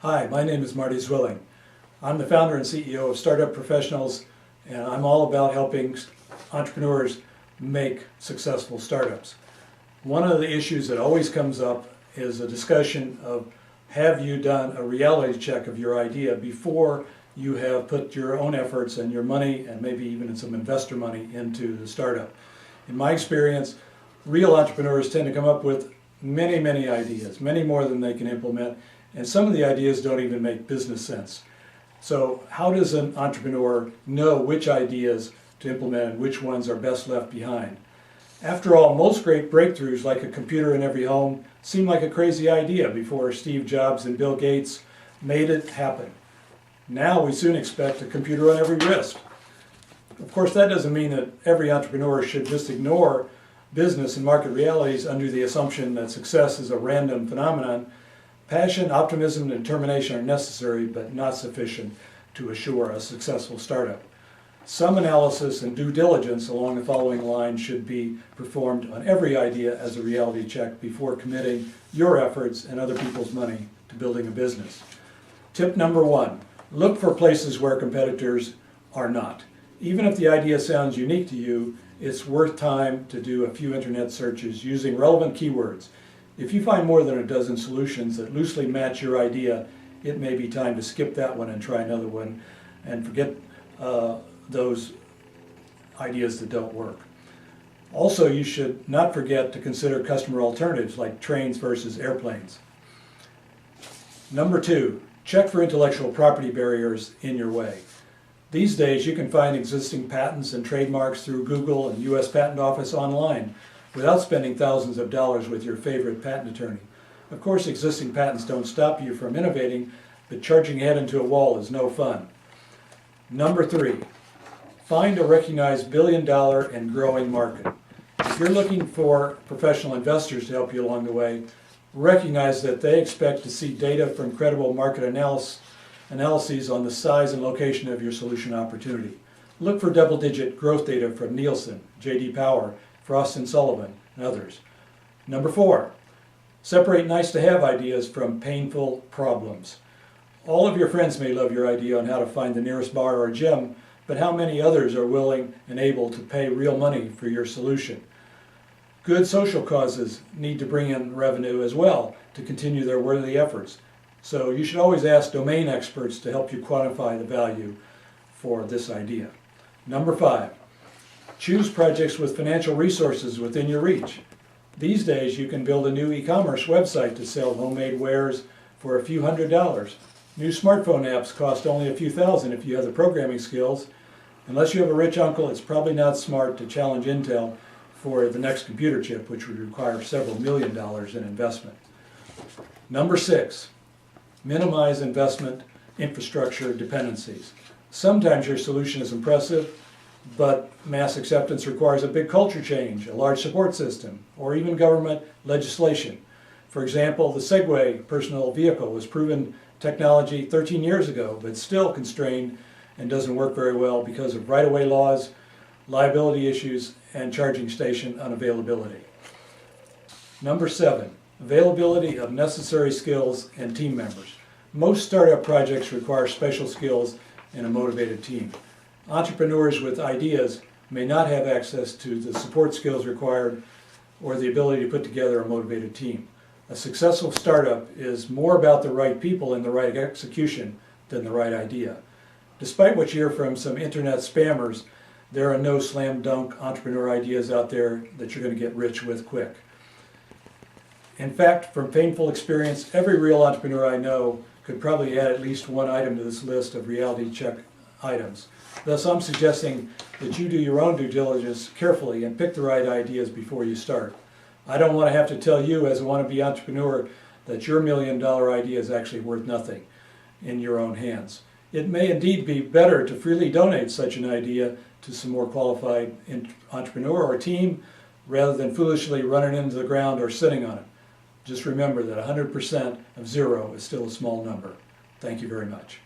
Hi, my name is Marty Zwilling. I'm the founder and CEO of Startup Professionals, and I'm all about helping entrepreneurs make successful startups. One of the issues that always comes up is a discussion of, have you done a reality check of your idea before you have put your own efforts and your money and maybe even some investor money into the startup? In my experience, real entrepreneurs tend to come up with many ideas, many more than they can implement, and some of the ideas don't even make business sense. So how does an entrepreneur know which ideas to implement and which ones are best left behind? After all, most great breakthroughs, like a computer in every home, seem like a crazy idea before Steve Jobs and Bill Gates made it happen. Now we soon expect a computer on every wrist. Of course, that doesn't mean that every entrepreneur should just ignore business and market realities under the assumption that success is a random phenomenon. Passion, optimism, and determination are necessary, but not sufficient to assure a successful startup. Some analysis and due diligence along the following lines should be performed on every idea as a reality check before committing your efforts and other people's money to building a business. Tip number 1, look for places where competitors are not. Even if the idea sounds unique to you, it's worth time to do a few internet searches using relevant keywords. If you find more than a dozen solutions that loosely match your idea, it may be time to skip that one and try another one and forget those ideas that don't work. Also, you should not forget to consider customer alternatives like trains versus airplanes. Number 2, check for intellectual property barriers in your way. These days you can find existing patents and trademarks through Google and US Patent Office online without spending thousands of dollars with your favorite patent attorney. Of course, existing patents don't stop you from innovating, but charging your head into a wall is no fun. Number 3, find a recognized billion-dollar and growing market. If you're looking for professional investors to help you along the way, recognize that they expect to see data from credible market analyses on the size and location of your solution opportunity. Look for double-digit growth data from Nielsen, J.D. Power, Frost & Sullivan, and others. Number 4, separate nice-to-have ideas from painful problems. All of your friends may love your idea on how to find the nearest bar or gym, but how many others are willing and able to pay real money for your solution? Good social causes need to bring in revenue as well to continue their worthy efforts. So you should always ask domain experts to help you quantify the value for this idea. Number 5, choose projects with financial resources within your reach. These days you can build a new e-commerce website to sell homemade wares for a few $100s. New smartphone apps cost only a few thousand if you have the programming skills. Unless you have a rich uncle, it's probably not smart to challenge Intel for the next computer chip, which would require several $1 million in investment. Number 6, minimize investment infrastructure dependencies. Sometimes your solution is impressive, but mass acceptance requires a big culture change, a large support system, or even government legislation. For example, the Segway personal vehicle was proven technology 13 years ago, but still constrained and doesn't work very well because of right-of-way laws, liability issues, and charging station unavailability. Number 7, availability of necessary skills and team members. Most startup projects require special skills and a motivated team. Entrepreneurs with ideas may not have access to the support skills required or the ability to put together a motivated team. A successful startup is more about the right people and the right execution than the right idea. Despite what you hear from some internet spammers, there are no slam dunk entrepreneur ideas out there that you're going to get rich with quick. In fact, from painful experience, every real entrepreneur I know could probably add at least one item to this list of reality check items. Thus, I'm suggesting that you do your own due diligence carefully and pick the right ideas before you start. I don't want to have to tell you as a wannabe entrepreneur that your $1 million idea is actually worth nothing in your own hands. It may indeed be better to freely donate such an idea to some more qualified entrepreneur or team rather than foolishly running into the ground or sitting on it. Just remember that 100% of 0 is still a small number. Thank you very much.